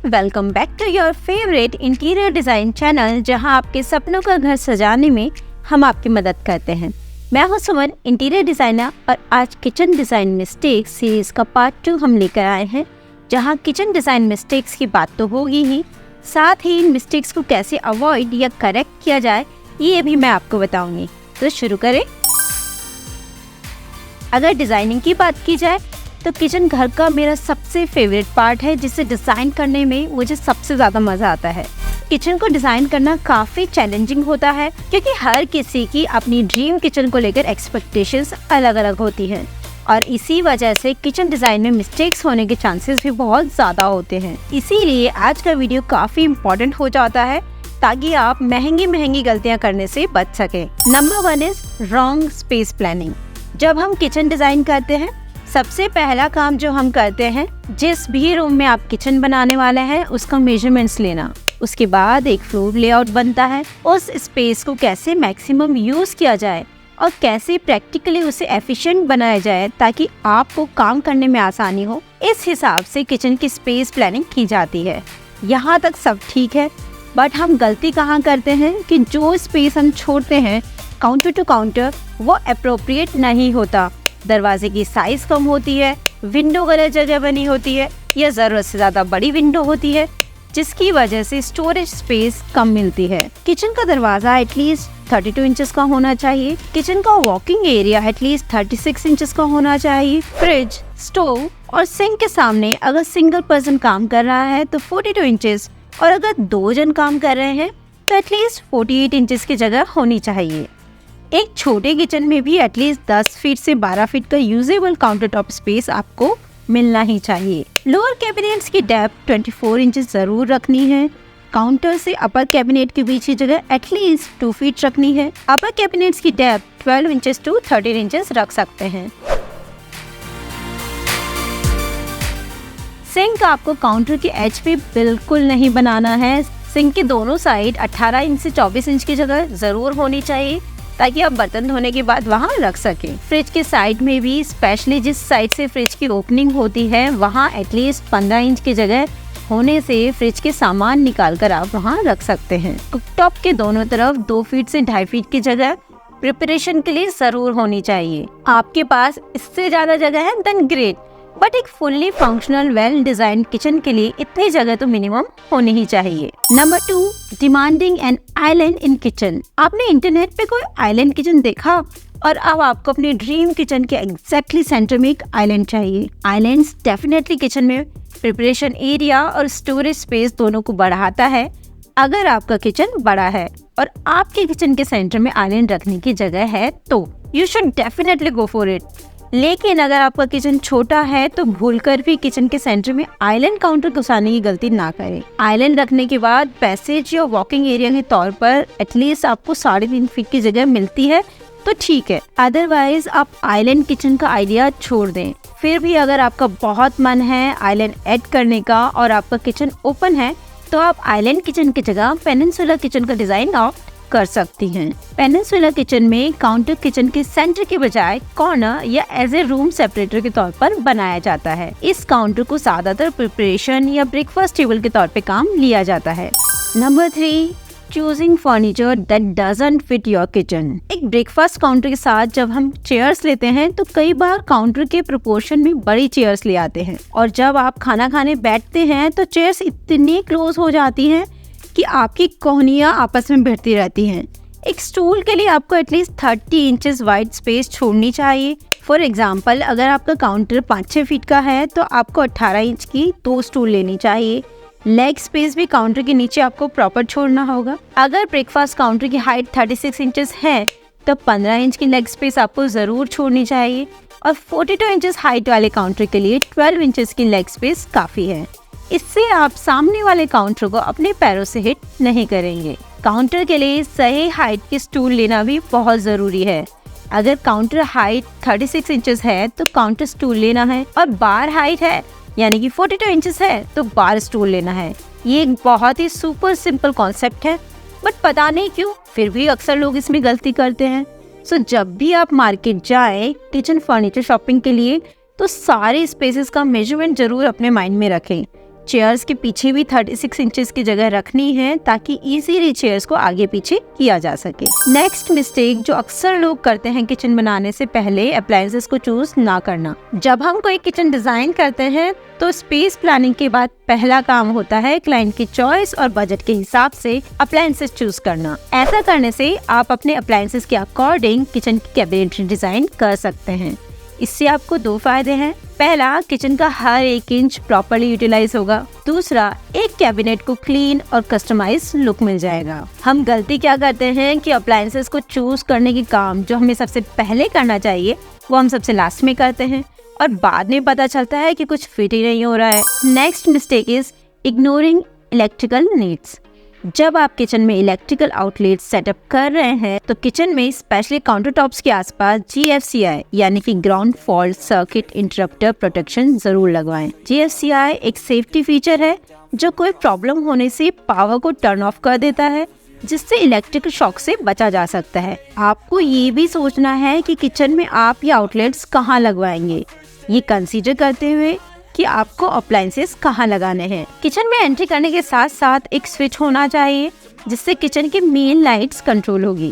Welcome back to your favourite interior design channel, जहां आपके सपनों का घर सजाने में हम आपकी मदद करते हैं। मैं हूं सुमन, इंटीरियर डिजाइनर, और आज किचन डिजाइन मिस्टेक्स सीरीज का पार्ट 2 हम लेकर आए हैं, जहां किचन डिजाइन मिस्टेक्स की बात तो होगी ही, साथ ही इन मिस्टेक्स को कैसे अवॉइड या करेक्ट किया जाए ये भी मैं आपको बताऊंगी। तो शुरू करें। अगर डिजाइनिंग की बात की जाए तो किचन घर का मेरा सबसे फेवरेट पार्ट है, जिसे डिज़ाइन करने में मुझे सबसे ज़्यादा मज़ा आता है। किचन को डिज़ाइन करना काफ़ी चैलेंजिंग होता है, क्योंकि हर किसी की अपनी ड्रीम किचन को लेकर एक्सपेक्टेशंस अलग अलग होती हैं, और इसी वजह से किचन डिज़ाइन में मिस्टेक्स होने के चांसेस भी बहुत ज़्यादा होते हैं। इसीलिए आज का वीडियो काफ़ी इम्पोर्टेंट हो जाता है, ताकि आप महंगी गलतियाँ करने से बच सकें। Number 1 is wrong space planning. जब हम किचन डिज़ाइन करते हैं, सबसे पहला काम जो हम करते हैं, जिस भी रूम में आप किचन बनाने वाले हैं उसका मेजरमेंट्स लेना। उसके बाद एक फ्लोर लेआउट बनता है, उस स्पेस को कैसे मैक्सिमम यूज किया जाए और कैसे प्रैक्टिकली उसे एफिशिएंट बनाया जाए ताकि आपको काम करने में आसानी हो, इस हिसाब से किचन की स्पेस प्लानिंग की जाती है। यहाँ तक सब ठीक है, बट हम गलती कहाँ करते हैं कि जो स्पेस हम छोड़ते हैं काउंटर टू काउंटर, वो अप्रोप्रिएट नहीं होता। दरवाजे की साइज कम होती है, विंडो गलत जगह बनी होती है, या ज़रूरत से ज़्यादा बड़ी विंडो होती है, जिसकी वजह से स्टोरेज स्पेस कम मिलती है। किचन का दरवाज़ा एटलीस्ट 32 इंचेस का होना चाहिए। किचन का वॉकिंग एरिया एटलीस्ट 36 इंचेस का होना चाहिए। फ्रिज, स्टोव और सिंक के सामने अगर सिंगल पर्सन काम कर रहा है तो 42 इंचेस, और अगर 2 जन काम कर रहे हैं तो एटलीस्ट 48 इंचेस की जगह होनी चाहिए। एक छोटे किचन में भी एटलीस्ट 10 फीट से 12 फीट का यूजेबल काउंटर टॉप स्पेस आपको मिलना ही चाहिए। लोअर कैबिनेट्स की डेप्थ 24 इंचेस जरूर रखनी है। काउंटर से अपर कैबिनेट के बीच की जगह एटलीस्ट 2 फीट रखनी है। अपर कैबिनेट्स की डेप्थ 12 इंचेस टू 13 इंचेस रख सकते हैं। सिंक आपको काउंटर के एज पे बिल्कुल नहीं बनाना है। सिंक के दोनों साइड 18 इंच से 24 इंच की जगह जरूर होनी चाहिए, ताकि आप बर्तन धोने के बाद वहाँ रख सकें। फ्रिज के साइड में भी, स्पेशली जिस साइड से फ्रिज की ओपनिंग होती है, वहाँ एटलीस्ट 15 इंच की जगह होने से फ्रिज के सामान निकाल कर आप वहाँ रख सकते हैं। कुकटॉप के दोनों तरफ 2 फीट से 2.5 फीट की जगह प्रिपरेशन के लिए जरूर होनी चाहिए। आपके पास इससे ज्यादा जगह है देन ग्रेट, बट एक fully functional well design kitchen के लिए इतनी जगह तो मिनिमम होनी ही चाहिए। Number 2, demanding an island in kitchen. आपने इंटरनेट पे कोई आइलैंड किचन देखा, और अब आपको अपनी ड्रीम किचन के एग्जैक्टली सेंटर में एक आइलैंड चाहिए। आइलैंड्स डेफिनेटली किचन में प्रिपरेशन एरिया और स्टोरेज स्पेस दोनों को बढ़ाता है। अगर आपका किचन बड़ा है और आपके किचन के सेंटर में आइलैंड रखने की जगह है तो you should definitely go for it. लेकिन अगर आपका किचन छोटा है तो भूलकर भी किचन के सेंटर में आइलैंड काउंटर घुसाने की गलती ना करें। आइलैंड रखने के बाद पैसेज या वॉकिंग एरिया के तौर पर एटलीस्ट आपको 3.5 फीट की जगह मिलती है तो ठीक है, अदरवाइज आप आइलैंड किचन का आइडिया छोड़ दें। फिर भी अगर आपका बहुत मन है आइलैंड ऐड करने का और आपका किचन ओपन है, तो आप आइलैंड किचन की जगह पेनिनसुला किचन का डिजाइन ऑप्ट कर सकती हैं। पेनिनसुला किचन में काउंटर किचन के सेंटर के बजाय कॉर्नर या एज ए रूम सेपरेटर के तौर पर बनाया जाता है। इस काउंटर को ज्यादातर प्रिपरेशन या ब्रेकफास्ट टेबल के तौर पे काम लिया जाता है। Number 3, choosing furniture that doesn't fit your kitchen. एक ब्रेकफास्ट काउंटर के साथ जब हम चेयर्स लेते हैं तो कई बार काउंटर के प्रोपोर्शन में बड़ी चेयर्स ले आते हैं, और जब आप खाना खाने बैठते हैं तो चेयर्स इतनी क्लोज हो जाती हैं कि आपकी कोहनियाँ आपस में भिड़ती रहती हैं। एक स्टूल के लिए आपको एटलीस्ट 30 इंचेस वाइड स्पेस छोड़नी चाहिए। फॉर एग्जाम्पल, अगर आपका काउंटर 5-6 फीट का है तो आपको 18 इंच की 2 स्टूल लेनी चाहिए। लेग स्पेस भी काउंटर के नीचे आपको प्रॉपर छोड़ना होगा। अगर ब्रेकफास्ट काउंटर की हाइट 36 इंचेस है तो 15 इंच की लेग स्पेस आपको जरूर छोड़नी चाहिए, और 42 इंचेस हाइट वाले काउंटर के लिए 12 इंचेस की लेग स्पेस काफी है। इससे आप सामने वाले काउंटर को अपने पैरों से हिट नहीं करेंगे। काउंटर के लिए सही हाइट के स्टूल लेना भी बहुत जरूरी है। अगर काउंटर हाइट 36 इंचेस है तो काउंटर स्टूल लेना है, और बार हाइट है यानी कि 42 इंचेस है तो बार स्टूल लेना है। ये एक बहुत ही सुपर सिंपल कॉन्सेप्ट है, बट पता नहीं क्यों फिर भी अक्सर लोग इसमें गलती करते हैं। सो जब भी आप मार्केट जाएं किचन फर्नीचर शॉपिंग के लिए, तो सारे स्पेसेस का मेजरमेंट जरूर अपने माइंड में रखें। चेयर्स के पीछे भी 36 इंचेस की जगह रखनी है ताकि इजीली चेयर्स को आगे पीछे किया जा सके। नेक्स्ट मिस्टेक जो अक्सर लोग करते हैं किचन बनाने से पहले अप्लायंसेस को चूज ना करना। जब हम कोई किचन डिजाइन करते हैं तो स्पेस प्लानिंग के बाद पहला काम होता है क्लाइंट की चॉइस और बजट के हिसाब से अप्लायंसेस चूज करना। ऐसा करने से आप अपने अप्लायंसेस के अकॉर्डिंग किचन की कैबिनेटरी डिजाइन कर सकते हैं। इससे आपको 2 फायदे हैं। पहला, किचन का हर 1 इंच प्रॉपर्ली यूटिलाइज होगा। दूसरा, एक कैबिनेट को क्लीन और कस्टमाइज लुक मिल जाएगा। हम गलती क्या करते हैं कि अप्लायंसेस को चूज करने के काम जो हमें सबसे पहले करना चाहिए वो हम सबसे लास्ट में करते हैं और बाद में पता चलता है कि कुछ फिट ही नहीं हो रहा है। Next mistake is ignoring electrical needs. जब आप किचन में इलेक्ट्रिकल आउटलेट सेटअप कर रहे हैं तो किचन में स्पेशली काउंटर टॉप्स के आसपास GFCI यानी कि ground fault circuit interrupter protection जरूर लगवाएं। GFCI एक सेफ्टी फीचर है जो कोई प्रॉब्लम होने से पावर को टर्न ऑफ कर देता है, जिससे इलेक्ट्रिकल शॉक से बचा जा सकता है। आपको ये भी सोचना है कि किचन में आप ये आउटलेट्स कहाँ लगवाएंगे, ये कंसीडर करते हुए कि आपको अप्लायंसेस कहाँ लगाने हैं। किचन में एंट्री करने के साथ साथ एक स्विच होना चाहिए जिससे किचन की मेन लाइट्स कंट्रोल होगी।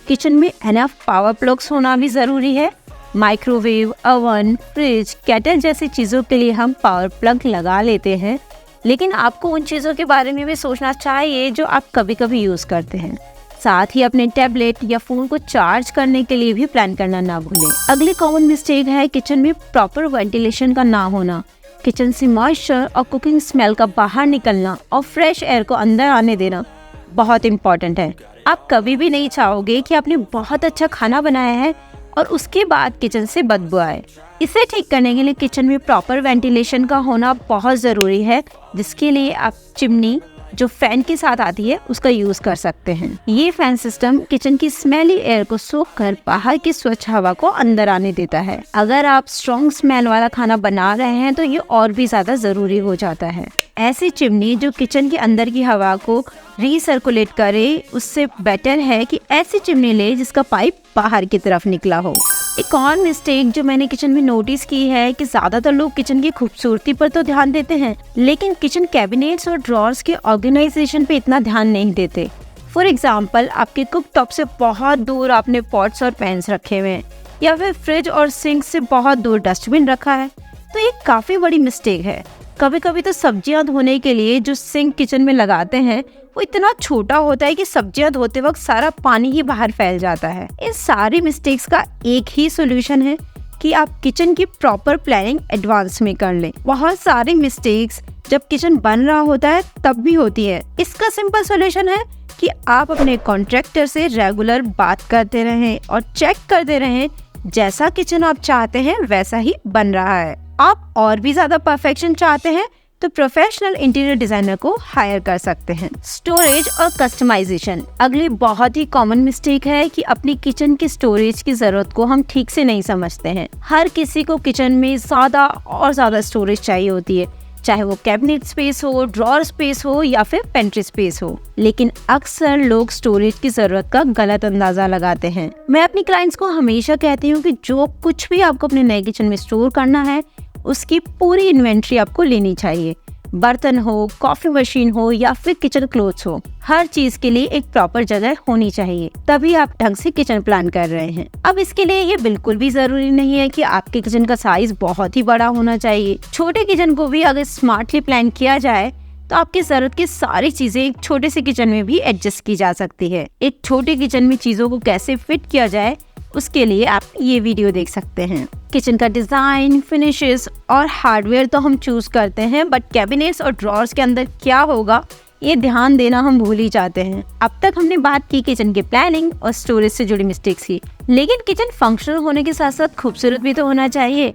किचन में एनफ पावर प्लग्स होना भी जरूरी है। माइक्रोवेव, ओवन, फ्रिज, केटल जैसी चीजों के लिए हम पावर प्लग लगा लेते हैं, लेकिन आपको उन चीजों के बारे में भी सोचना चाहिए जो आप कभी कभी यूज करते हैं। साथ ही अपने टैबलेट या फोन को चार्ज करने के लिए भी प्लान करना ना भूलें। अगली कॉमन मिस्टेक है किचन में प्रॉपर वेंटिलेशन का ना होना। किचन से मॉइस्चर और कुकिंग स्मेल का बाहर निकलना और फ्रेश एयर को अंदर आने देना बहुत इम्पोर्टेंट है। आप कभी भी नहीं चाहोगे कि आपने बहुत अच्छा खाना बनाया है और उसके बाद किचन से बदबू आए। इसे ठीक करने के लिए किचन में प्रॉपर वेंटिलेशन का होना बहुत ज़रूरी है, जिसके लिए आप चिमनी जो फैन के साथ आती है उसका यूज कर सकते हैं। ये फैन सिस्टम किचन की स्मेली एयर को सोख कर बाहर की स्वच्छ हवा को अंदर आने देता है। अगर आप स्ट्रॉन्ग स्मेल वाला खाना बना रहे हैं तो ये और भी ज्यादा जरूरी हो जाता है। ऐसी चिमनी जो किचन के अंदर की हवा को रीसर्कुलेट करे, उससे बेटर है कि ऐसी चिमनी ले जिसका पाइप बाहर की तरफ निकला हो। एक और मिस्टेक जो मैंने किचन में नोटिस की है कि ज्यादातर लोग किचन की खूबसूरती पर तो ध्यान देते हैं, लेकिन किचन कैबिनेट्स और ड्रॉर्स के ऑर्गेनाइजेशन पे इतना ध्यान नहीं देते। फॉर एग्जाम्पल, आपके कुक टॉप से बहुत दूर आपने पॉट्स और पैन्स रखे हुए हैं, या फिर फ्रिज और सिंक से बहुत दूर डस्टबिन रखा है, तो ये काफी बड़ी मिस्टेक है। कभी कभी तो सब्जियां धोने के लिए जो सिंक किचन में लगाते हैं वो इतना छोटा होता है कि सब्जियां धोते वक्त सारा पानी ही बाहर फैल जाता है। इन सारी मिस्टेक्स का एक ही सोल्यूशन है कि आप किचन की प्रॉपर प्लानिंग एडवांस में कर लें। बहुत सारी मिस्टेक्स जब किचन बन रहा होता है तब भी होती है। इसका सिंपल सोल्यूशन है कि आप अपने कॉन्ट्रैक्टर से रेगुलर बात करते रहें और चेक करते रहें जैसा किचन आप चाहते हैं वैसा ही बन रहा है। आप और भी ज्यादा परफेक्शन चाहते हैं तो प्रोफेशनल इंटीरियर डिजाइनर को हायर कर सकते हैं। स्टोरेज और कस्टमाइजेशन अगली बहुत ही कॉमन मिस्टेक है कि अपनी किचन की स्टोरेज की जरूरत को हम ठीक से नहीं समझते हैं। हर किसी को किचन में ज्यादा और ज्यादा स्टोरेज चाहिए होती है, चाहे वो कैबिनेट स्पेस हो, ड्रॉअर स्पेस हो या फिर पेंट्री स्पेस हो, लेकिन अक्सर लोग स्टोरेज की जरूरत का गलत अंदाजा लगाते हैं। मैं अपनी क्लाइंट्स को हमेशा कहती हूँ कि जो कुछ भी आपको अपने नए किचन में स्टोर करना है उसकी पूरी इन्वेंट्री आपको लेनी चाहिए। बर्तन हो, कॉफी मशीन हो या फिर किचन क्लोथ्स हो, हर चीज के लिए एक प्रॉपर जगह होनी चाहिए, तभी आप ढंग से किचन प्लान कर रहे हैं। अब इसके लिए ये बिल्कुल भी जरूरी नहीं है कि आपके किचन का साइज बहुत ही बड़ा होना चाहिए। छोटे किचन को भी अगर स्मार्टली प्लान किया जाए तो आपकी जरूरत की सारी चीजें एक छोटे से किचन में भी एडजस्ट की जा सकती है। एक छोटे किचन में चीजों को कैसे फिट किया जाए उसके लिए आप ये वीडियो देख सकते हैं। किचन का डिजाइन, फिनिशेस और हार्डवेयर तो हम चूज करते हैं, बट कैबिनेट्स और ड्रॉर्स के अंदर क्या होगा ये ध्यान देना हम भूल ही जाते हैं। अब तक हमने बात की किचन के प्लानिंग और स्टोरेज से जुड़ी मिस्टेक्स की, लेकिन किचन फंक्शनल होने के साथ साथ खूबसूरत भी तो होना चाहिए।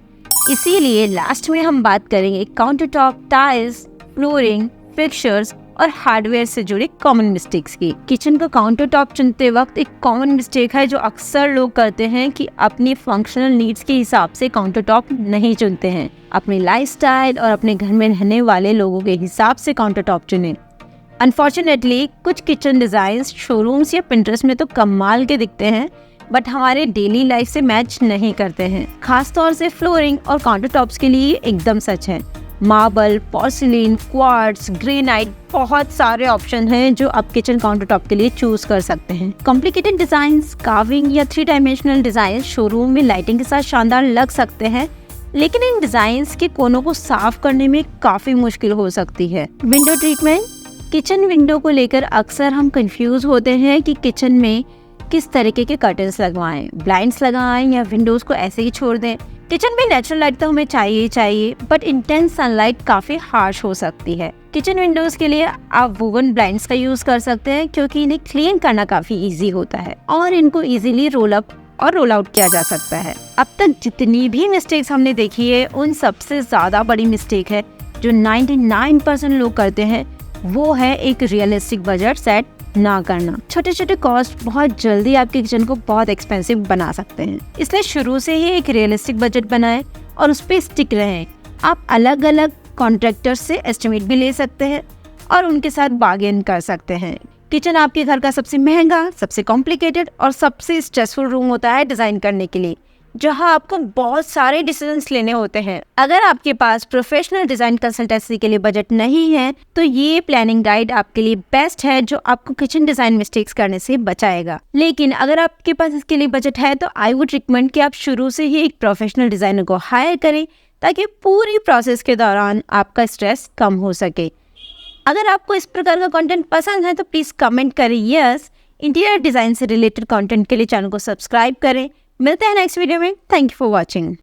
इसीलिए लास्ट में हम बात करेंगे counter top, tiles, flooring, fixtures और हार्डवेयर से जुड़े कॉमन मिस्टेक्स की। किचन का काउंटर टॉप चुनते वक्त एक कॉमन मिस्टेक है जो अक्सर लोग करते हैं कि अपनी फंक्शनल नीड्स के हिसाब से काउंटर टॉप नहीं चुनते हैं। अपने लाइफस्टाइल और अपने घर में रहने वाले लोगों के हिसाब से काउंटर टॉप चुनें। अनफॉर्चुनेटली कुछ किचन डिजाइन शोरूम्स या पिंटरेस्ट में तो कमाल के दिखते हैं, बट हमारे डेली लाइफ से मैच नहीं करते हैं। खासतौर से फ्लोरिंग और काउंटर टॉप्स के लिए एकदम सच है। मार्बल, पोर्सिलीन, क्वार्ट्ज, ग्रेनाइट, बहुत सारे ऑप्शन हैं जो आप किचन काउंटर टॉप के लिए चूज कर सकते हैं। कॉम्प्लिकेटेड डिजाइन्स, कार्विंग या 3 डायमेंशनल डिजाइन शोरूम में लाइटिंग के साथ शानदार लग सकते हैं, लेकिन इन डिजाइन्स के कोनों को साफ करने में काफी मुश्किल हो सकती है। विंडो ट्रीटमेंट, किचन विंडो को लेकर अक्सर हम कंफ्यूज होते हैं कि किचन में किस तरीके के कर्टन्स लगवाएं, ब्लाइंड्स लगाएं या विंडोज को ऐसे ही छोड़ दें। किचन में नेचुरल लाइट तो हमें चाहिए, बट इंटेंस सनलाइट काफी हार्श हो सकती है। किचन विंडोज के लिए आप वुवन ब्लाइंड्स का यूज कर सकते हैं, क्योंकि इन्हें क्लीन करना काफी इजी होता है और इनको इजीली रोल अप और रोल आउट किया जा सकता है। अब तक जितनी भी मिस्टेक्स हमने देखी है, उन सबसे ज्यादा बड़ी मिस्टेक है जो 99% लोग करते हैं, वो है एक रियलिस्टिक बजट सेट ना करना। छोटे छोटे कॉस्ट बहुत जल्दी आपके किचन को बहुत एक्सपेंसिव बना सकते हैं, इसलिए शुरू से ही एक रियलिस्टिक बजट बनाएं और उस पर स्टिक रहें। आप अलग अलग कॉन्ट्रैक्टर से एस्टिमेट भी ले सकते हैं और उनके साथ बार्गेन कर सकते हैं। किचन आपके घर का सबसे महंगा, सबसे कॉम्प्लिकेटेड और सबसे स्ट्रेसफुल रूम होता है डिजाइन करने के लिए, जहां आपको बहुत सारे डिसीजंस लेने होते हैं। अगर आपके पास प्रोफेशनल डिजाइन कंसल्टेंसी के लिए बजट नहीं है, तो ये प्लानिंग गाइड आपके लिए बेस्ट है, जो आपको किचन डिजाइन मिस्टेक्स करने से बचाएगा। लेकिन अगर आपके पास इसके लिए बजट है, तो आई वुड रिकमेंड कि आप शुरू से ही एक प्रोफेशनल डिजाइनर को हायर करें, ताकि पूरी प्रोसेस के दौरान आपका स्ट्रेस कम हो सके। अगर आपको इस प्रकार का कंटेंट पसंद है, तो प्लीज कमेंट करें यस। इंटीरियर डिजाइन से रिलेटेड कंटेंट के लिए चैनल को सब्सक्राइब करें। मिलते हैं नेक्स्ट वीडियो में। Thank you for watching.